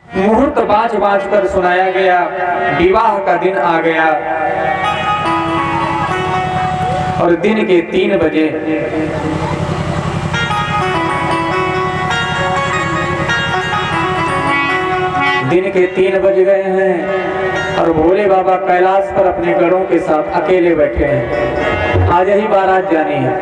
मुहूर्त बाज बाज कर सुनाया गया, विवाह का दिन आ गया और दिन के 3 बजे दिन के 3 बज गए हैं और भोले बाबा कैलाश पर अपने गणों के साथ अकेले बैठे हैं। आज ही बारात जानी है।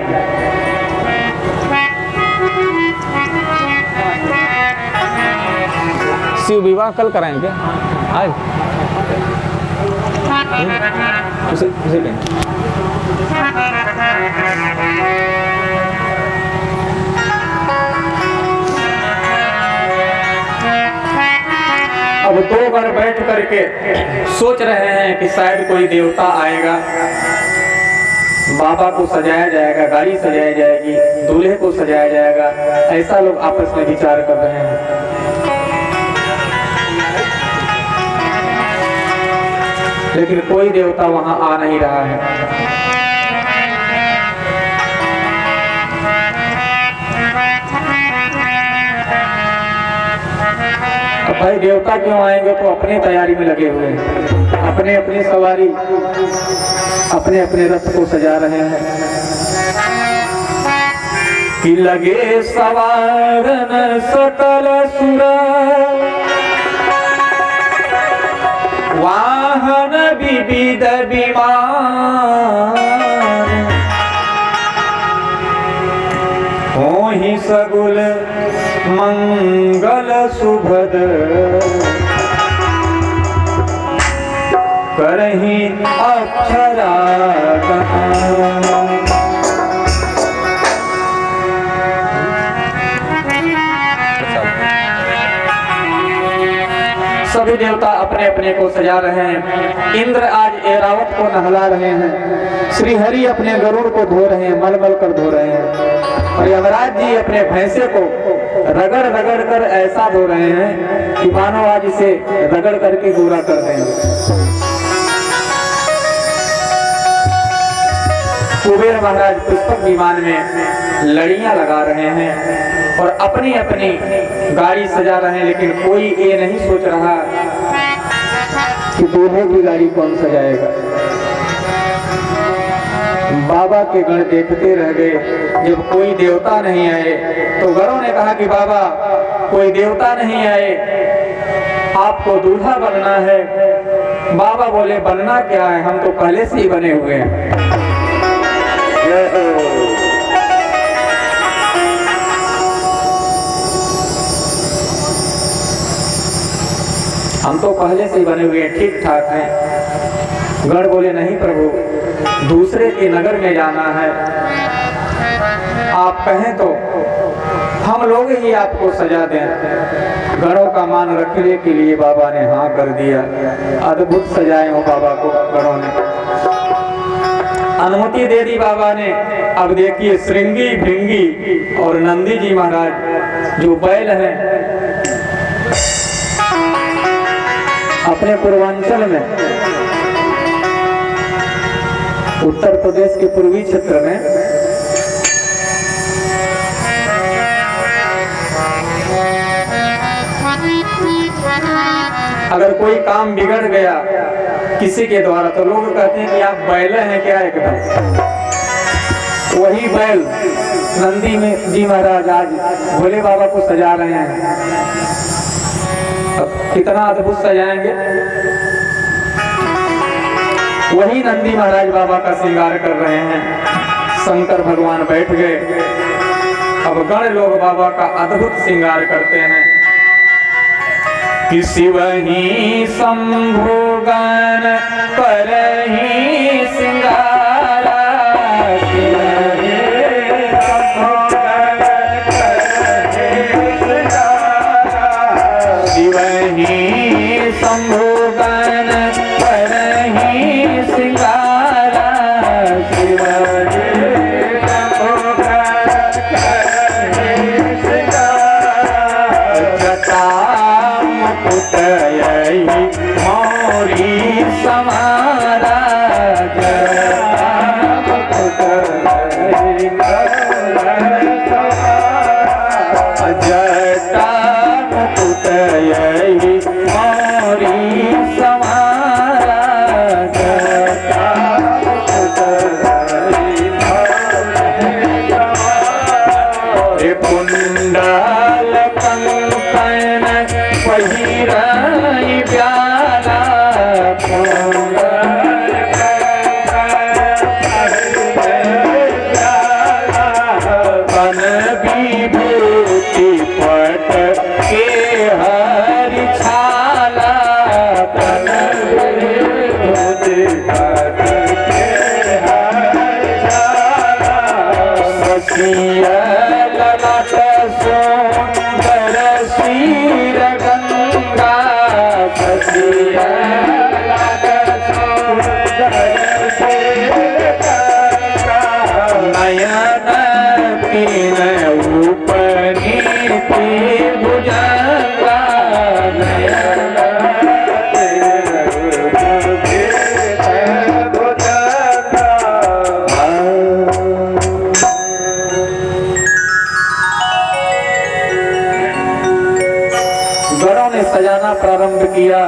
शिव विवाह कल कराएंगे आज उसे लेंगे। अब 2 गण बैठ करके सोच रहे हैं कि शायद कोई देवता आएगा, बाबा को सजाया जाएगा, गाड़ी सजाई जाएगी, दूल्हे को सजाया जाएगा। ऐसा लोग आपस में विचार कर रहे हैं। लेकिन कोई देवता वहां आ नहीं रहा है। अब भाई देवता क्यों आएंगे, तो अपनी तैयारी में लगे हुए हैं, अपने अपनी सवारी, अपने अपने रथ को सजा रहे हैं कि लगे सवारन सकल सुर वाहन विविध विमान होहि सगुल मंगल सुभद करहि अक्षरा सभी देवता अपने अपने को सजा रहे हैं। इंद्र आज ऐरावत को नहला रहे हैं, श्री हरि अपने गरुड़ को धो रहे हैं, मल मल कर धो रहे हैं और यमराज जी अपने भैंसे को रगड़ रगड़ कर ऐसा धो रहे हैं कि मानो आज इसे रगड़ करके गोरा कर देंगे। कुबेर महाराज पुष्पक विमान में लड़ियां लगा रहे हैं और अपनी अपनी गाड़ी सजा रहे हैं, लेकिन कोई ये नहीं सोच रहा कि दूल्हे की गाड़ी कौन सजाएगा। बाबा के गण देखते रह गए। जब कोई देवता नहीं आए तो गणों ने कहा कि बाबा कोई देवता नहीं आए, आपको दूल्हा बनना है। बाबा बोले बनना क्या है, हम तो पहले से ही बने हुए हैं। हम तो पहले से ही बने हुए हैं, ठीक ठाक हैं। गण बोले नहीं प्रभु, दूसरे के नगर में जाना है, आप कहें तो हम लोग ही आपको सजा दें। गणों का मान रखने के लिए बाबा ने हाँ कर दिया। अद्भुत सजाए हो बाबा को गणों ने, अनुमति दे दी बाबा ने। अब देखिए श्रृंगी भृंगी और नंदी जी महाराज जो बैल हैं, अपने पूर्वांचल में उत्तर प्रदेश के पूर्वी क्षेत्र में अगर कोई काम बिगड़ गया किसी के द्वारा तो लोग कहते हैं कि आप बैले हैं क्या। एकदम वही बैल नंदी में जी महाराज आज भोले बाबा को सजा रहे हैं। अब कितना अद्भुत सजाएंगे। वही नंदी महाराज बाबा का श्रृंगार कर रहे हैं। शंकर भगवान बैठ गए। अब गण लोग बाबा का अद्भुत श्रृंगार करते हैं कि शिव ही शंभु गण करहि श्रृंगारा, शिव ही शंभु गण करहि श्रृंगारा, शिव ही शंभु गण करहि श्रृंगारा, शिव ही शंभु गण करहि श्रृंगारा, जटा मुकुटयहि मौरी समारा, जटा मुकुटयहि मौरी समारा, जटा मुकुटयहि पहिराई प्याला तन विभूति पट के हरि छाला तन विभूति पट के हरि छाला सखिया ललाट सुंदर शीर गंगा सखिया ललाट सुंदर शीर गंगा नयन तीन ऊपरी भुजंगा नयन गणों ने सजाना प्रारंभ किया।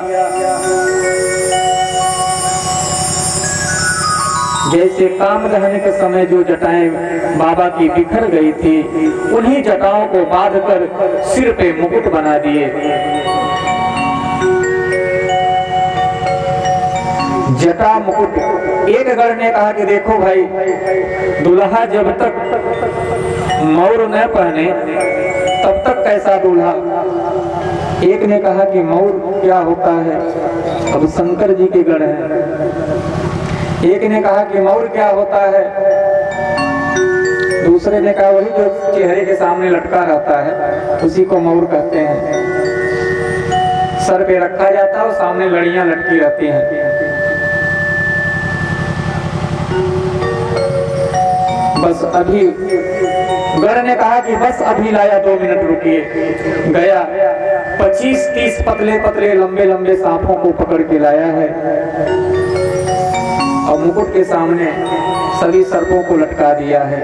जैसे काम दहन के समय जो जटाएं बाबा की बिखर गई थी, उन्हीं जटाओं को बांधकर सिर पे मुकुट बना दिए। जटा मुकुट। एक गण ने कहा कि देखो भाई, दूल्हा जब तक मौर न पहने तब तक कैसा दूल्हा। एक ने कहा कि मौर क्या होता है, अब शंकर जी के गण है। एक ने कहा कि मौर क्या होता है, दूसरे ने कहा वही जो चेहरे के सामने लटका रहता है उसी को मौर कहते हैं। सर पे रखा जाता है और सामने लड़ियां लटकी रहती हैं। बस अभी गण ने कहा कि बस अभी लाया, 2 मिनट रुकिए। गया 25-30 पतले पतले लंबे लंबे सांपों को पकड़ के लाया है और मुकुट के सामने सभी सर्पों को लटका दिया है।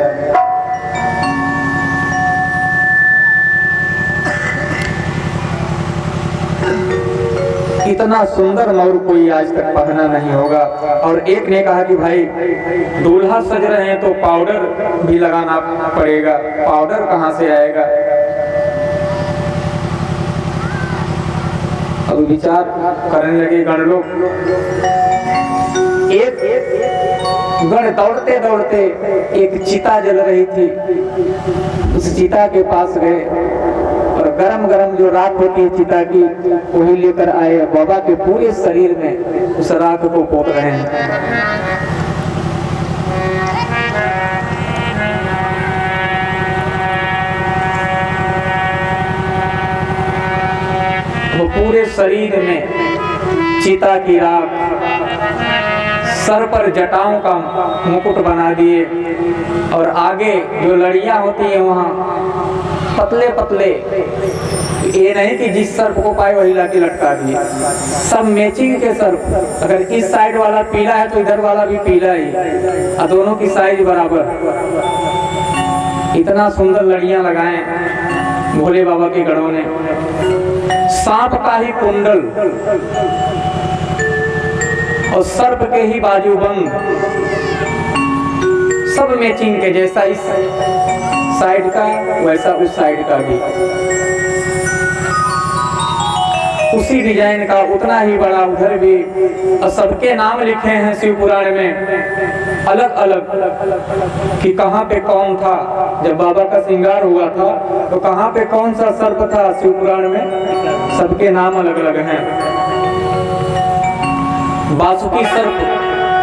इतना सुंदर मौर कोई आज तक पहना नहीं होगा। और एक ने कहा कि भाई दूल्हा सज रहे हैं तो पाउडर भी लगाना पड़ेगा, पाउडर कहाँ से आएगा। अब विचार करने लगे गण लोग। एक गण दौड़ते दौड़ते एक चिता जल रही थी, उस चिता के पास गए और गरम गरम जो राख होती है चिता की वही लेकर आए। बाबा के पूरे शरीर में उस राख को पोत रहे हैं। वो पूरे शरीर में चिता की राख, सर पर जटाओं का मुकुट बना दिए और आगे जो लड़ियां होती है वहां पतले पतले, ये नहीं कि जिस सर्प को पाए वही लाके लटका दिए, सब मैचिंग के सर्प। अगर इस साइड वाला पीला है तो इधर वाला भी पीला ही, और दोनों की साइज बराबर। इतना सुंदर लड़ियां लगाए भोले बाबा के गणों ने। सांप का ही कुंडल और सर्प के ही बाजूबंद, सब मैचिंग के, जैसा इस साइड का वैसा उस साइड का भी, उसी डिजाइन का, उतना ही बड़ा उधर भी। और सबके नाम लिखे हैं शिव पुराण में अलग अलग कि कहाँ पे कौन था जब बाबा का श्रृंगार हुआ था, तो कहाँ पे कौन सा सर्प था शिव पुराण में, सबके नाम अलग अलग हैं। बासुकी सर्प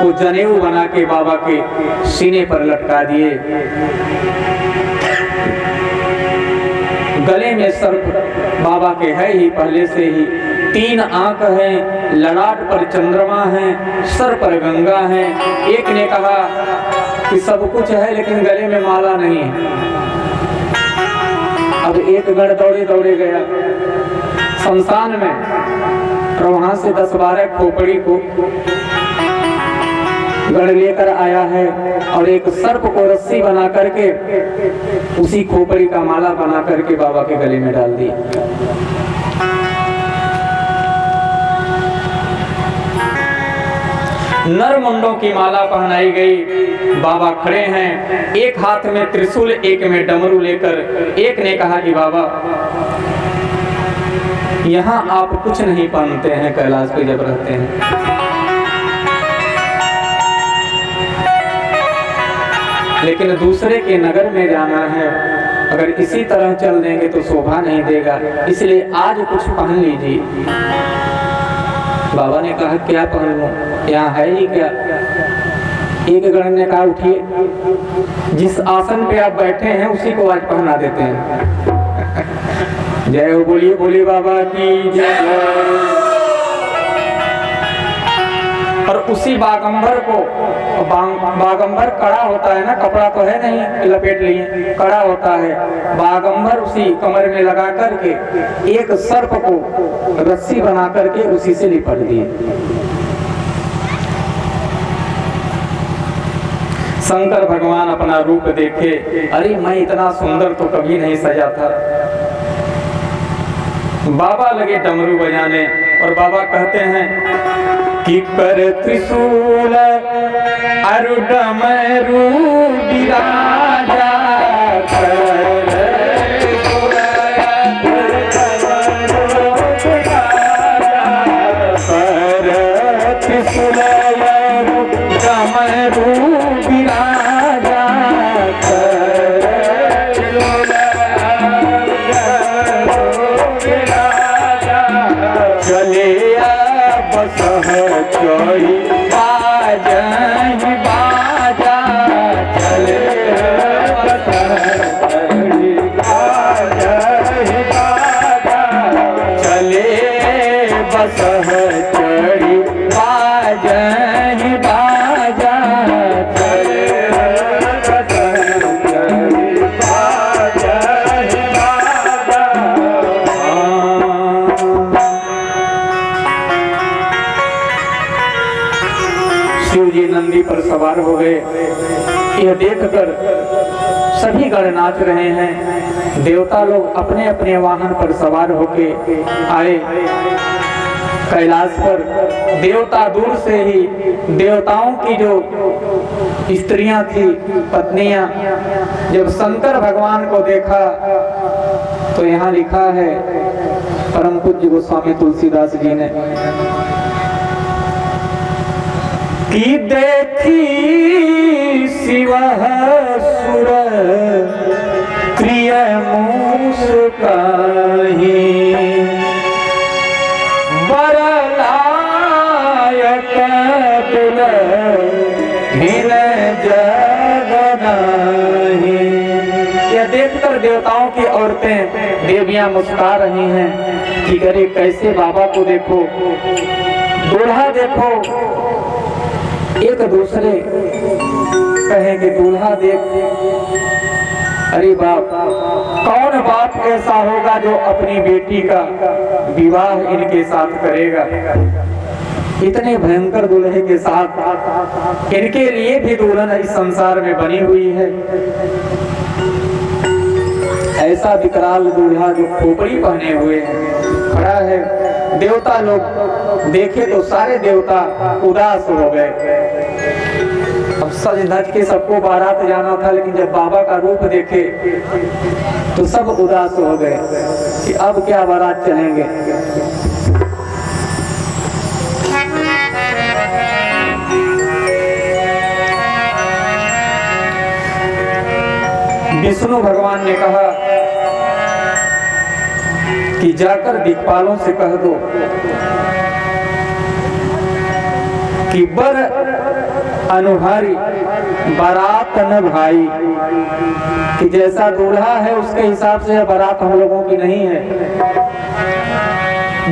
को जनेऊ बना के बाबा के सीने पर लटका दिए। गले में सर्प बाबा के है ही पहले से ही, 3 आंख हैं, ललाट पर चंद्रमा है, सर पर गंगा है। एक ने कहा कि सब कुछ है लेकिन गले में माला नहीं है। अब एक गण दौड़े दौड़े गया शमशान में और वहां से 10-12 खोपड़ी को गण लेकर आया है और एक सर्प को रस्सी बना करके उसी खोपड़ी का माला बना करके बाबा के गले में डाल दी। नर मुंडों की माला पहनाई गई। बाबा खड़े हैं, एक हाथ में त्रिशूल, एक में डमरू लेकर। एक ने कहा कि बाबा यहाँ आप कुछ नहीं पहनते हैं कैलाश पे जब रहते हैं। लेकिन दूसरे के नगर में जाना है, अगर इसी तरह चल देंगे तो शोभा नहीं देगा, इसलिए आज कुछ पहन लीजिए। बाबा ने कहा क्या पहन लूं, यहाँ है ही क्या। एक गण ने कहा उठिए, जिस आसन पे आप बैठे हैं उसी को आज पहना देते हैं। जय हो, बोलिए बोलिए बाबा की जय। और उसी बागंबर को, बागंबर कड़ा होता है ना, कपड़ा तो है नहीं लपेट लिए, कड़ा होता है। बागंबर उसी कमर में लगा करके एक सर्प को रस्सी बना करके उसी से लिपट दिए। शंकर भगवान अपना रूप देखे, अरे मैं इतना सुंदर तो कभी नहीं सजा था। बाबा लगे डमरू बजाने और बाबा कहते हैं कि कर त्रिशूल अरु डमरू बिराजा, त्रिशूल अरु डमरू बिराजा, चले बसह चोरी बाजहि बाजा, चले बसह चोरी बाजहि बाजा, चले बसह चोरी बाजहि बाजा, चले बसह चोरी बाजहि बाजा। शिव जी नंदी पर सवार हो गए। यह देखकर सभी गण नाच रहे हैं। देवता लोग अपने अपने वाहन पर सवार होके आए कैलाश पर। देवता दूर से ही, देवताओं की जो स्त्रियां थी, पत्नियां, जब शंकर भगवान को देखा तो यहाँ लिखा है परम पूज्य गोस्वामी तुलसीदास जी ने कि देखी शिव सुर क्रिय मुस्काही, बरलायक दुल्हिन जगनाही। यह देखकर देवताओं की औरतें, देवियां मुस्कुरा रही हैं कि अरे कैसे बाबा को देखो, दूल्हा देखो। एक दूसरे कहेंगे दूल्हा देख, अरे बाप, कौन बाप ऐसा होगा जो अपनी बेटी का विवाह इनके साथ करेगा। इतने भयंकर दूल्हे के साथ इनके लिए भी दुल्हन इस संसार में बनी हुई है। ऐसा विकराल दूल्हा जो खोपड़ी पहने हुए खड़ा है। देवता लोग देखे तो सारे देवता उदास हो गए। अब सज धज के सबको बारात जाना था, लेकिन जब बाबा का रूप देखे तो सब उदास हो गए कि अब क्या बारात चलेंगे। विष्णु भगवान ने कहा कि जाकर दिक्पालों से कह दो कि बर अनुहारी बारात न भाई, कि जैसा दूल्हा है उसके हिसाब से बारात हम लोगों की नहीं है।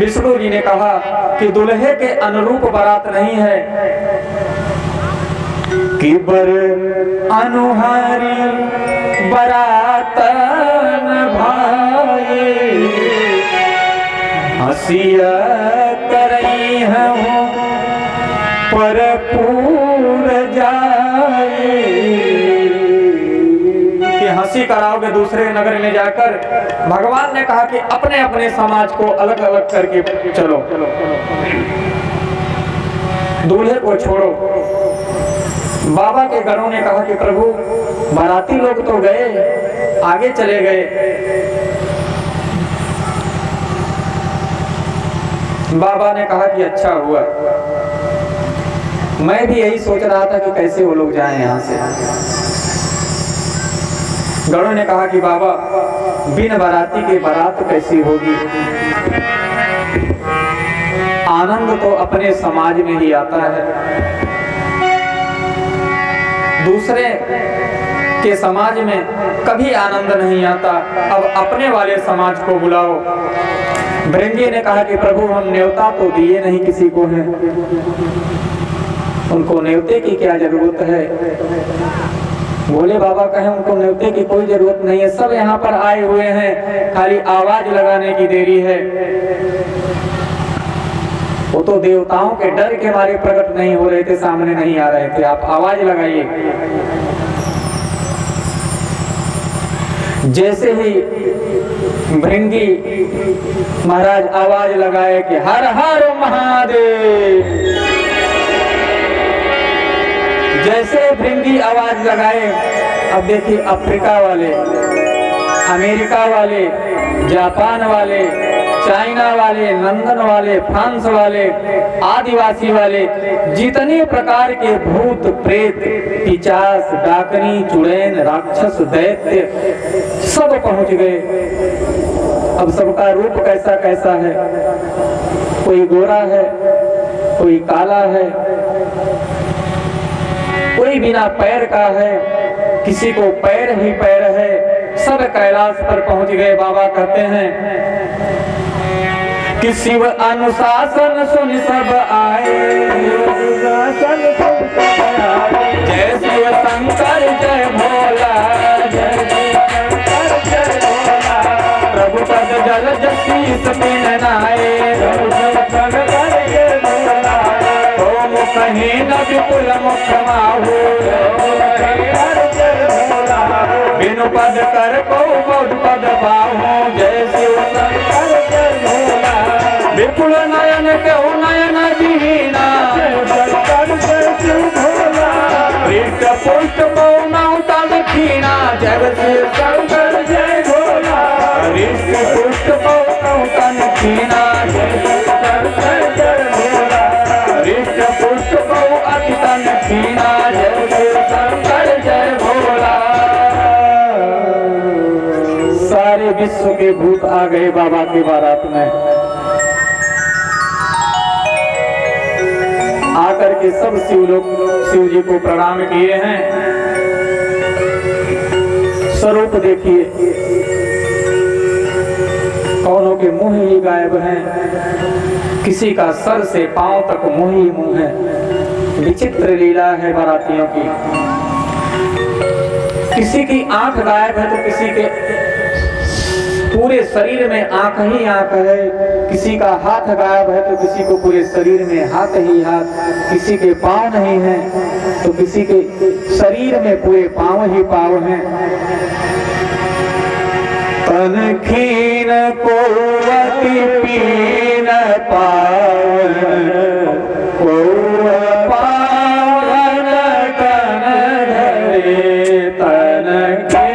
विष्णु जी ने कहा कि दूल्हे के अनुरूप बारात नहीं है, कि बर अनुहारी बारात न भाई, हसिया करई हूँ पर पूर जाए, कि हंसी कराओगे दूसरे नगर में जाकर। भगवान ने कहा कि अपने अपने समाज को अलग अलग करके चलो, दूल्हे को छोड़ो। बाबा के घरों ने कहा कि प्रभु बाराती लोग तो गए, आगे चले गए, बाबा ने कहा कि अच्छा हुआ, मैं भी यही सोच रहा था कि कैसे वो लोग जाएं यहाँ से। गणों ने कहा कि बाबा बिन बाराती के बारात कैसी होगी, आनंद तो अपने समाज में ही आता है, दूसरे के समाज में कभी आनंद नहीं आता, अब अपने वाले समाज को बुलाओ। भृंगी ने कहा कि प्रभु हम न्योता तो दिए नहीं किसी को है, उनको न्योते की क्या जरूरत है। भोले बाबा कहे उनको न्योते की कोई जरूरत नहीं है, सब यहाँ पर आए हुए हैं, खाली आवाज लगाने की देरी है। वो तो देवताओं के डर के मारे प्रकट नहीं हो रहे थे, सामने नहीं आ रहे थे, आप आवाज लगाइए। जैसे ही भृंगी महाराज आवाज लगाए कि हर हर महादेव, जैसे भृंगी आवाज लगाए, अब देखिए अफ्रीका वाले, अमेरिका वाले, जापान वाले, चाइना वाले, लंदन वाले, फ्रांस वाले, आदिवासी वाले, जितने प्रकार के भूत प्रेत पिशाच डाकनी चुड़ैन राक्षस दैत्य सब पहुंच गए। अब सबका रूप कैसा कैसा है, कोई गोरा है, कोई काला है, कोई बिना पैर का है, किसी को पैर ही पैर है, सब कैलाश पर पहुंच गए। बाबा कहते हैं कि शिव अनुशासन सुन सब आए, जय शिव शंकर जय भोला, जय शंकर जय भोला, प्रभु पद जल जशीस पिनाए, ओम कहीं न विपुल मुख माहू, बिनु पद कर को बहुत पद पाहू, जय शिव शंकर जय भोला, विपुल नयन केहू नयन दीना, पृष्ठ पुष्ट पौनौता दक्षिणा, जय शिव शंकर जय भोला, पृष्ठ पुष्ट पौनौता दक्षिणा, जय शिव शंकर जय भोला, पृष्ठ पुष्ट पौ अतिता दक्षिणा, जय शिव शंकर जय भोला। सारे विश्व के भूत आ गए बाबा की बारात में, आकर के सब शिव जी को प्रणाम किए हैं। स्वरूप देखिए, कौनों के मुंह ही गायब हैं, किसी का सर से पांव तक मुंह ही मुंह है। विचित्र लीला है बारातियों की, किसी की आंख गायब है तो किसी के पूरे शरीर में आंख ही आंख है, किसी का हाथ गायब है तो किसी को पूरे शरीर में हाथ ही हाथ, किसी के पांव नहीं है तो किसी के शरीर में पूरे पांव ही पांव हैं। तन खीन कोवती पीन पावन, पावन तन धरे, तन खीन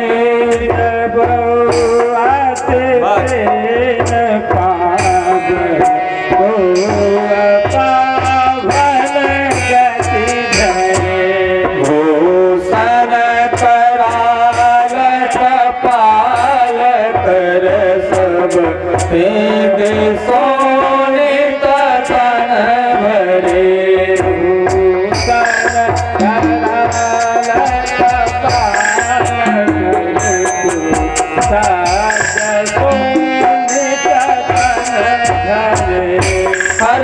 सोने तन भरे, हर